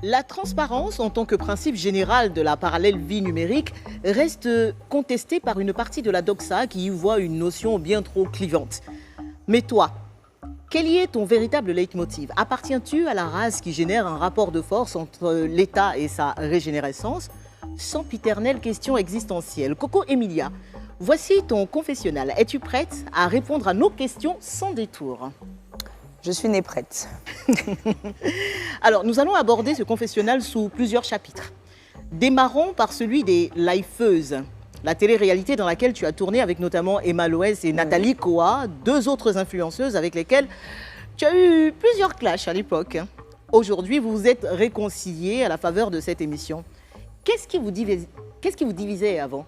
La transparence en tant que principe général de la parallèle vie numérique reste contestée par une partie de la doxa qui y voit une notion bien trop clivante. Mais toi, quel y est ton véritable leitmotiv? Appartiens-tu à la race qui génère un rapport de force entre l'État et sa régénérescence? Sempiternelle question existentielle. Coco Emilia, voici ton confessionnal. Es-tu prête à répondre à nos questions sans détour? Je suis née prête. Alors, nous allons aborder ce confessionnal sous plusieurs chapitres. Démarrons par celui des lifeuses, la télé-réalité dans laquelle tu as tourné avec notamment Emma Loès et Nathalie Koa, deux autres influenceuses avec lesquelles tu as eu plusieurs clashs à l'époque. Aujourd'hui, vous vous êtes réconciliés à la faveur de cette émission. Qu'est-ce qui vous divisait avant?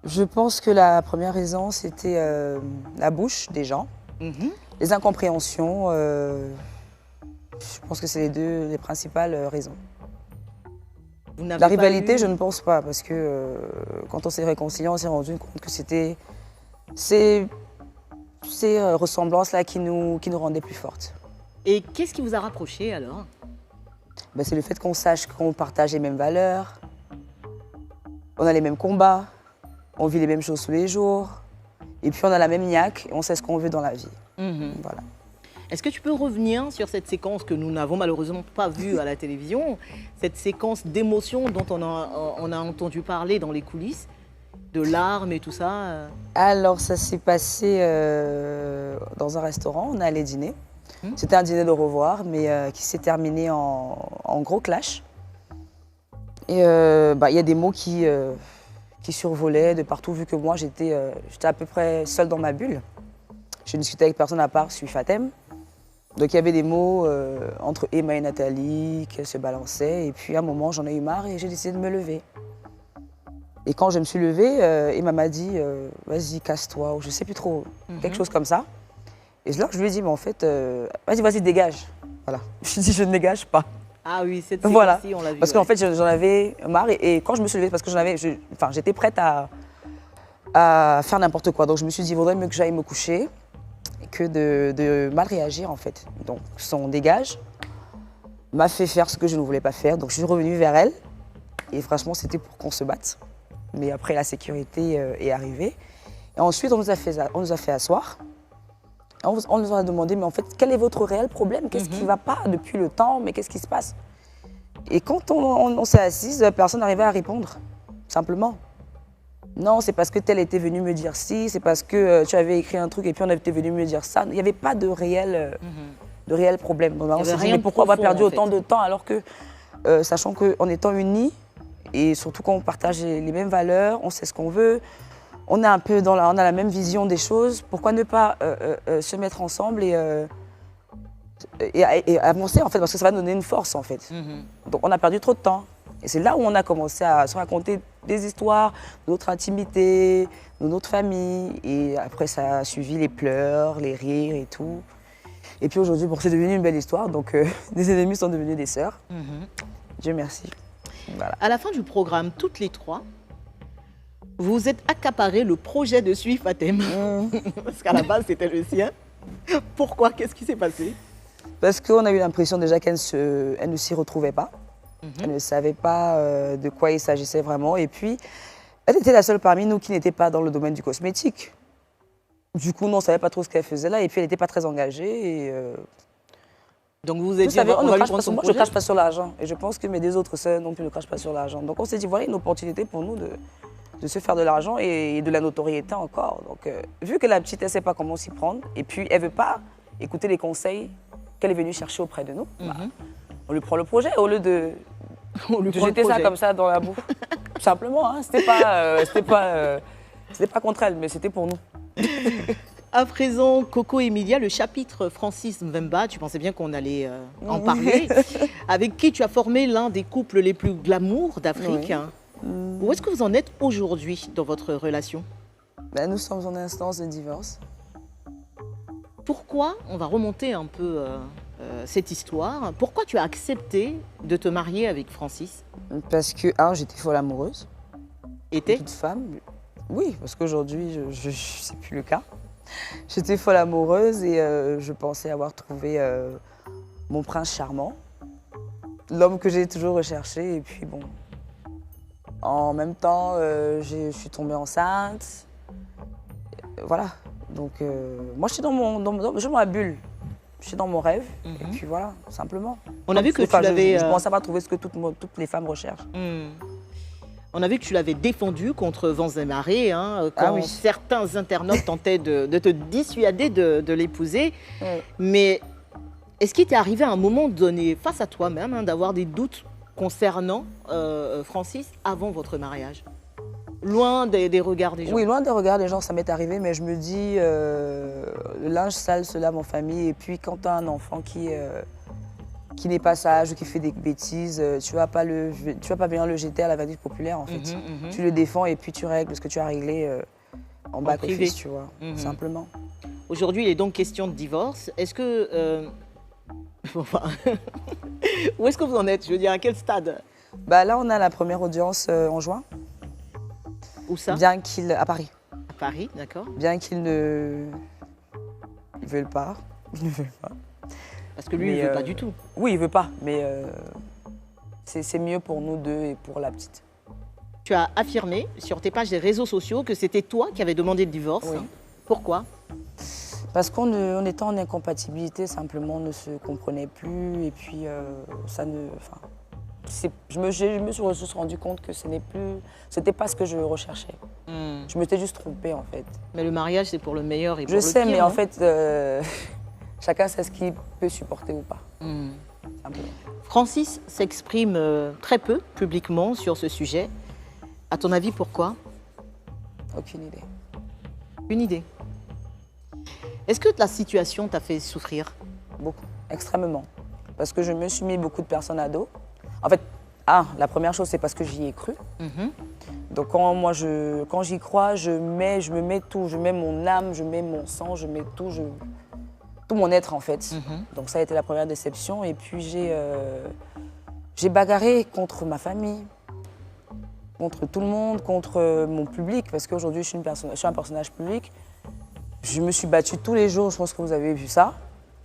Je pense que la première raison, c'était la bouche des gens. Les incompréhensions, je pense que c'est les principales raisons. La rivalité, je ne pense pas, parce que quand on s'est réconciliés, on s'est rendu compte que c'était ces ressemblances-là qui nous rendaient plus fortes. Et qu'est-ce qui vous a rapproché alors? Ben, c'est le fait qu'on sache qu'on partage les mêmes valeurs, on a les mêmes combats, on vit les mêmes choses tous les jours, et puis on a la même niaque, et on sait ce qu'on veut dans la vie. Voilà. Est-ce que tu peux revenir sur cette séquence que nous n'avons malheureusement pas vue à la télévision, cette séquence d'émotions dont on a entendu parler dans les coulisses, de larmes et tout ça? Alors, ça s'est passé dans un restaurant, on est allé dîner. C'était un dîner de revoir, mais qui s'est terminé en gros clash. Et y a des mots qui survolaient de partout, vu que moi, j'étais à peu près seule dans ma bulle. Je discutais avec personne à part Sui Fatem. Donc il y avait des mots entre Emma et Nathalie qui se balançaient. Et puis à un moment, j'en ai eu marre et j'ai décidé de me lever. Et quand je me suis levée, Emma m'a dit vas-y, casse-toi, ou je sais plus trop, quelque chose comme ça. Et là, je lui ai dit, mais en fait, vas-y, dégage. Voilà. Je lui ai dit, je ne dégage pas. Ah oui, cette séquence-ci, voilà. On l'a vu. Parce qu'en fait, j'en avais marre. Et quand je me suis levée, parce que j'étais prête à faire n'importe quoi. Donc je me suis dit, il vaudrait mieux que j'aille me coucher que de mal réagir, en fait. Donc son dégage m'a fait faire ce que je ne voulais pas faire. Donc je suis revenue vers elle. Et franchement, c'était pour qu'on se batte. Mais après, la sécurité est arrivée. Et ensuite, on nous a fait asseoir. On nous a demandé, mais en fait, quel est votre réel problème? Qu'est-ce qui ne va pas depuis le temps? Mais qu'est-ce qui se passe? Et quand on s'est assise, personne n'arrivait à répondre, simplement. Non, c'est parce que tel était venu me dire ci, c'est parce que tu avais écrit un truc et puis on était venu me dire ça. Il n'y avait pas de réel problème. Donc, on s'est dit, mais pourquoi avoir perdu autant de temps alors que, sachant qu'en étant unis, et surtout quand on partage les mêmes valeurs, on sait ce qu'on veut, on est un peu on a la même vision des choses, pourquoi ne pas se mettre ensemble et avancer, en fait, parce que ça va nous donner une force, en fait. Donc on a perdu trop de temps. Et c'est là où on a commencé à se raconter des histoires, notre intimité, de notre famille. Et après, ça a suivi les pleurs, les rires et tout. Et puis aujourd'hui, bon, c'est devenu une belle histoire. Donc des ennemis sont devenus des sœurs. Dieu merci. Voilà. À la fin du programme, toutes les trois, vous êtes accaparé le projet de Sui Fatem. Parce qu'à la base, c'était le sien. Pourquoi? Qu'est-ce qui s'est passé? Parce qu'on a eu l'impression déjà qu'elle ne s'y retrouvait pas. Elle ne savait pas de quoi il s'agissait vraiment. Et puis, elle était la seule parmi nous qui n'était pas dans le domaine du cosmétique. Du coup, on ne savait pas trop ce qu'elle faisait là. Et puis, elle n'était pas très engagée. Et, donc, vous vous êtes dit, moi, je ne crache pas sur l'argent. Et je pense que mes deux autres sœurs non plus ne crachent pas sur l'argent. Donc, on s'est dit, voilà une opportunité pour nous de se faire de l'argent et de la notoriété encore. Donc, vu que la petite, elle ne sait pas comment s'y prendre, et puis elle ne veut pas écouter les conseils qu'elle est venue chercher auprès de nous, on lui prend le projet au lieu de jeter ça comme ça dans la boue. Simplement, hein, c'était pas contre elle, mais c'était pour nous. À présent, Coco Emilia, le chapitre Francis Mvemba, tu pensais bien qu'on allait en parler, avec qui tu as formé l'un des couples les plus glamour d'Afrique. Où est-ce que vous en êtes aujourd'hui dans votre relation? Nous sommes en instance de divorce. Pourquoi, on va remonter un peu cette histoire, pourquoi tu as accepté de te marier avec Francis? Parce que, j'étais folle amoureuse. Était? Toute femme. Oui, parce qu'aujourd'hui, c'est plus le cas. J'étais folle amoureuse et je pensais avoir trouvé mon prince charmant. l'homme que j'ai toujours recherché. Et puis bon, en même temps, je suis tombée enceinte. Voilà. Donc moi, je suis je suis dans ma bulle. Je suis dans mon rêve. Et puis voilà, simplement. On a vu que tu l'avais... Je pensais pas trouver ce que toutes les femmes recherchent. On a vu que tu l'avais défendu contre vents et marées, hein, quand certains internautes tentaient de te dissuader de l'épouser. Mais est-ce qu'il t'est arrivé à un moment donné, face à toi-même, hein, d'avoir des doutes concernant Francis avant votre mariage? Loin des regards des gens? Oui, loin des regards des gens, ça m'est arrivé, mais je me dis, le linge sale se lave en famille. Et puis quand tu as un enfant qui n'est pas sage ou qui fait des bêtises, tu vas pas bien le jeter à la verdict populaire en fait. Tu le défends et puis tu règles ce que tu as réglé en back-office, tu vois, simplement. Aujourd'hui, il est donc question de divorce. Est-ce que... où est-ce que vous en êtes? Je veux dire, à quel stade? Bah, là, on a la première audience en juin. Où ça? À Paris. À Paris, d'accord. Bien qu'ils ne veulent pas. Ils ne veulent pas. Parce que lui, il ne veut pas du tout. Oui, il ne veut pas, mais c'est mieux pour nous deux et pour la petite. Tu as affirmé sur tes pages des réseaux sociaux que c'était toi qui avais demandé le divorce. Oui. Pourquoi? Parce qu'on était en incompatibilité, simplement, on ne se comprenait plus. Et puis, ça ne... Enfin, je me suis juste rendu compte que c'était pas ce que je recherchais. Je m'étais juste trompée, en fait. Mais le mariage, c'est pour le meilleur et pour le pire. Je sais, mais en fait... chacun sait ce qu'il peut supporter ou pas. Simplement. Francis s'exprime très peu publiquement sur ce sujet. À ton avis, pourquoi? Aucune idée. Une idée. Est-ce que la situation t'a fait souffrir? Beaucoup, extrêmement. Parce que je me suis mis beaucoup de personnes à dos. En fait, la première chose, c'est parce que j'y ai cru. Donc quand j'y crois, je me mets tout. Je mets mon âme, je mets mon sang, je mets tout. Tout mon être en fait. Donc ça a été la première déception. Et puis j'ai bagarré contre ma famille, contre tout le monde, contre mon public, parce qu'aujourd'hui je suis un personnage public. Je me suis battue tous les jours, je pense que vous avez vu ça.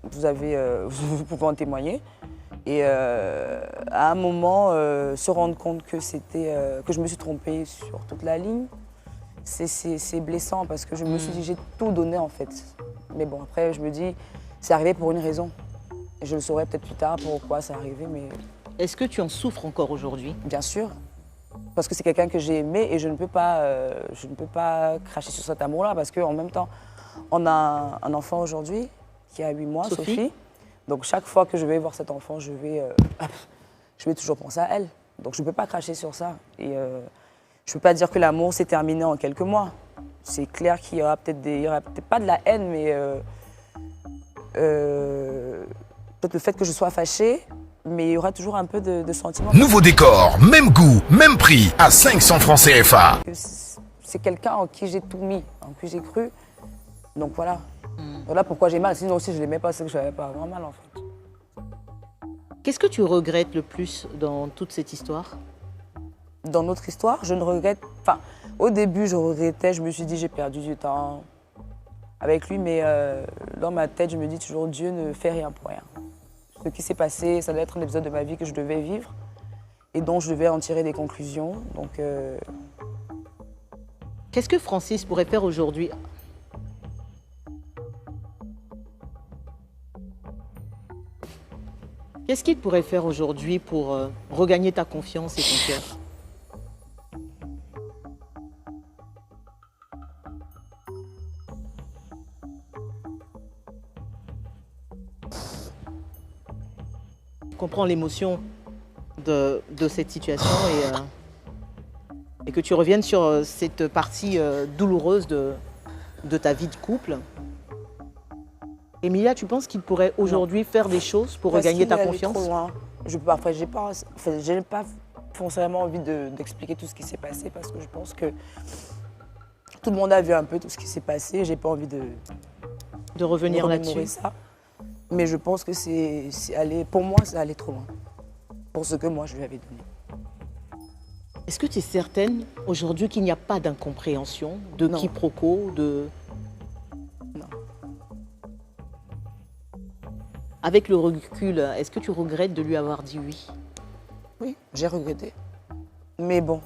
Vous pouvez en témoigner. Et à un moment, se rendre compte que je me suis trompée sur toute la ligne, c'est blessant parce que je me suis dit j'ai tout donné en fait. Mais bon, après, je me dis, c'est arrivé pour une raison. Et je le saurai peut-être plus tard pourquoi c'est arrivé, mais... Est-ce que tu en souffres encore aujourd'hui? Bien sûr. Parce que c'est quelqu'un que j'ai aimé et je ne peux pas cracher sur cet amour-là parce qu'en même temps, on a un enfant aujourd'hui qui a 8 mois, Sophie. Donc chaque fois que je vais voir cet enfant, je vais toujours penser à elle. Donc je ne peux pas cracher sur ça. Et je ne peux pas dire que l'amour s'est terminé en quelques mois. C'est clair qu'il y aura peut-être pas de la haine, mais peut-être le fait que je sois fâchée, mais il y aura toujours un peu de sentiment. Nouveau décor, même goût, même prix, à 500 francs CFA. C'est quelqu'un en qui j'ai tout mis, en qui j'ai cru. Donc voilà. Voilà pourquoi j'ai mal. Sinon aussi, je ne l'aimais pas, c'est que je n'avais pas vraiment mal en fait. Qu'est-ce que tu regrettes le plus dans toute cette histoire? Dans notre histoire, je ne regrette... Enfin, au début, je regrettais, je me suis dit j'ai perdu du temps avec lui, mais dans ma tête, je me dis toujours Dieu ne fait rien pour rien. Ce qui s'est passé, ça devait être un épisode de ma vie que je devais vivre et dont je devais en tirer des conclusions. Donc, qu'est-ce que Francis pourrait faire aujourd'hui? Qu'est-ce qu'il pourrait faire aujourd'hui pour regagner ta confiance et ton cœur? Je comprends l'émotion de cette situation et que tu reviennes sur cette partie douloureuse de ta vie de couple. Emilia, tu penses qu'il pourrait aujourd'hui faire des choses pour regagner ta confiance? Trop loin. Après, j'ai pas forcément envie d'expliquer tout ce qui s'est passé parce que je pense que tout le monde a vu un peu tout ce qui s'est passé. J'ai pas envie de revenir là-dessus. Mais je pense que pour moi, c'est allé trop loin. Pour ce que moi, je lui avais donné. Est-ce que tu es certaine aujourd'hui qu'il n'y a pas d'incompréhension, de quiproquo, Non. Avec le recul, est-ce que tu regrettes de lui avoir dit oui? Oui, j'ai regretté. Mais bon,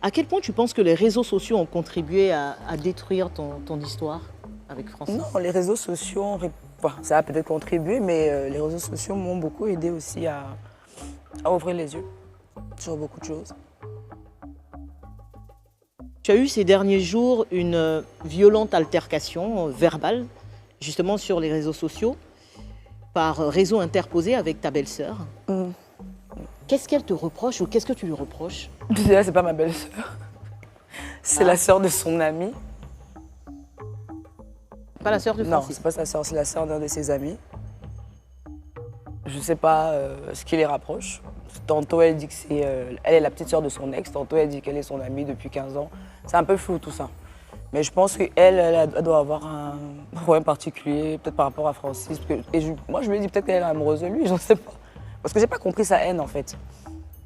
À quel point tu penses que les réseaux sociaux ont contribué à détruire ton histoire avec Francis? non, les réseaux sociaux, ça a peut-être contribué, mais les réseaux sociaux m'ont beaucoup aidé aussi à ouvrir les yeux sur beaucoup de choses. Tu as eu ces derniers jours une violente altercation verbale, justement sur les réseaux sociaux, par réseau interposé avec ta belle-sœur. Mm. Qu'est-ce qu'elle te reproche ou qu'est-ce que tu lui reproches? Déjà, c'est pas ma belle-sœur. C'est la sœur de son ami. Pas la sœur de Non, Francis? c'est pas sa sœur, c'est la sœur d'un de ses amis. Je sais pas ce qui les rapproche. Tantôt, elle dit que elle est la petite sœur de son ex. Tantôt, elle dit qu'elle est son amie depuis 15 ans. C'est un peu flou tout ça. Mais je pense qu'elle elle doit avoir un problème particulier, peut-être par rapport à Francis. Moi, je lui ai dit peut-être qu'elle est amoureuse de lui, je ne sais pas. Parce que j'ai pas compris sa haine en fait.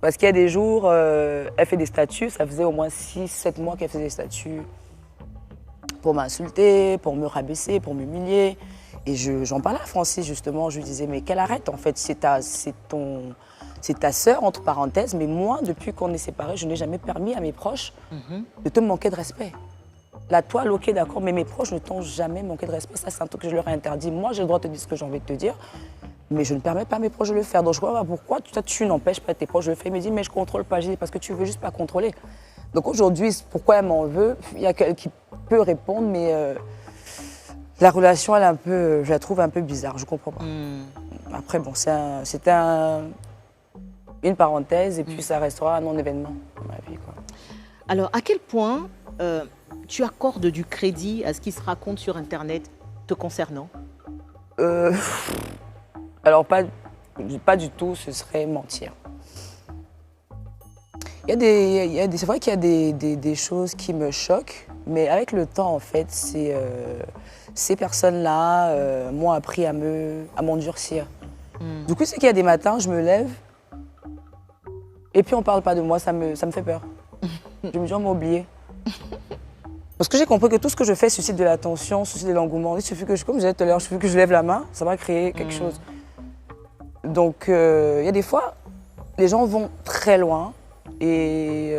Parce qu'il y a des jours, elle fait des statuts, ça faisait au moins 6-7 mois qu'elle faisait des statuts pour m'insulter, pour me rabaisser, pour m'humilier. Et j'en parlais à Francis justement, je lui disais mais qu'elle arrête en fait, c'est ta sœur entre parenthèses, mais moi depuis qu'on est séparés, je n'ai jamais permis à mes proches de te manquer de respect. La toile, ok d'accord, mais mes proches ne t'ont jamais manqué de respect, ça c'est un truc que je leur ai interdit. Moi j'ai le droit de te dire ce que j'ai envie de te dire, mais je ne permets pas à mes proches de le faire. Donc je vois pourquoi tu n'empêches pas tes proches de le faire. Il me dit mais je contrôle pas, je dis parce que tu veux juste pas contrôler. Donc aujourd'hui, pourquoi elle m'en veut, il y a quelqu'un qui peut répondre, mais la relation, elle est un peu, je la trouve un peu bizarre, je comprends pas. Après, bon, c'était une parenthèse et puis ça restera un non-événement dans ma vie, quoi. Alors, à quel point tu accordes du crédit à ce qui se raconte sur Internet te concernant? Alors, pas du tout, ce serait mentir. C'est vrai qu'il y a des choses qui me choquent, mais avec le temps, en fait, ces personnes-là m'ont appris à m'endurcir. Du coup, c'est qu'il y a des matins, je me lève, et puis on parle pas de moi, ça me fait peur. Je me dis, on m'a oublié. Parce que j'ai compris que tout ce que je fais suscite de l'attention, suscite de l'engouement. Il suffit que, comme je disais tout à l'heure, il suffit que je lève la main, ça va créer quelque chose. Donc, il y a des fois, les gens vont très loin. Et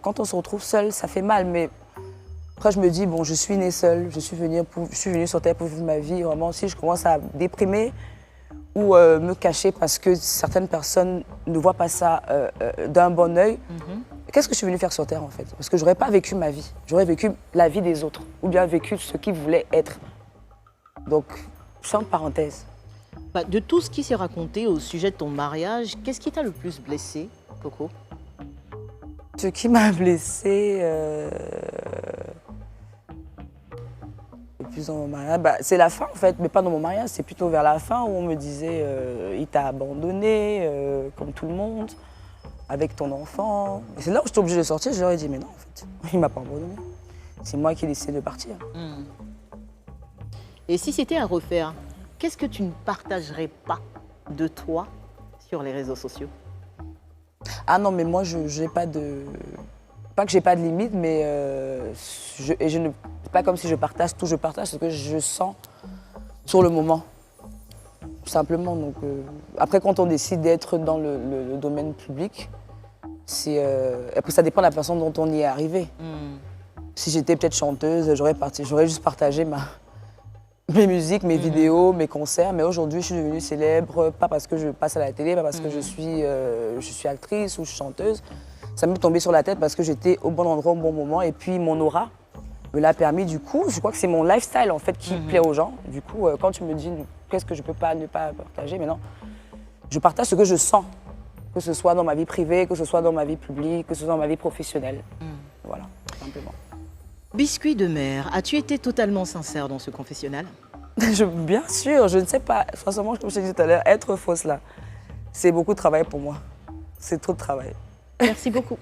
quand on se retrouve seul, ça fait mal. Mais après, je me dis, bon, je suis née seule, je suis venue sur Terre pour vivre ma vie. Vraiment, si je commence à déprimer ou me cacher parce que certaines personnes ne voient pas ça d'un bon œil, qu'est-ce que je suis venue faire sur Terre en fait? Parce que j'aurais pas vécu ma vie, j'aurais vécu la vie des autres, ou bien vécu ce qu'ils voulaient être. Donc, sans parenthèse. Bah, de tout ce qui s'est raconté au sujet de ton mariage, qu'est-ce qui t'a le plus blessé, Coco? Ce qui m'a blessée le plus dans mon mariage, c'est la fin en fait, mais pas dans mon mariage, c'est plutôt vers la fin où on me disait il t'a abandonné, comme tout le monde, avec ton enfant. Et c'est là où j'étais obligée de sortir, je leur ai dit mais non en fait, il m'a pas abandonné. C'est moi qui ai décidé de partir. Et si c'était à refaire, qu'est-ce que tu ne partagerais pas de toi sur les réseaux sociaux? Ah non, mais moi, j'ai pas de... Pas que j'ai pas de limite, mais c'est pas comme si je partage tout, je partage ce que je sens sur le moment. Tout simplement. Donc, après, quand on décide d'être dans le domaine public, après, ça dépend de la façon dont on y est arrivé. Si j'étais peut-être chanteuse, j'aurais juste partagé mes musiques, mes vidéos, mes concerts, mais aujourd'hui je suis devenue célèbre, pas parce que je passe à la télé, pas parce que je suis actrice ou chanteuse. Ça m'est tombé sur la tête parce que j'étais au bon endroit au bon moment et puis mon aura me l'a permis. Du coup, je crois que c'est mon lifestyle en fait qui plaît aux gens. Du coup, quand tu me dis qu'est-ce que je peux pas ne pas partager, mais non, je partage ce que je sens, que ce soit dans ma vie privée, que ce soit dans ma vie publique, que ce soit dans ma vie professionnelle. Voilà, simplement. Biscuit de mer, as-tu été totalement sincère dans ce confessionnal? Bien sûr, je ne sais pas. Franchement, comme je te disais tout à l'heure, être fausse là, c'est beaucoup de travail pour moi. C'est trop de travail. Merci beaucoup.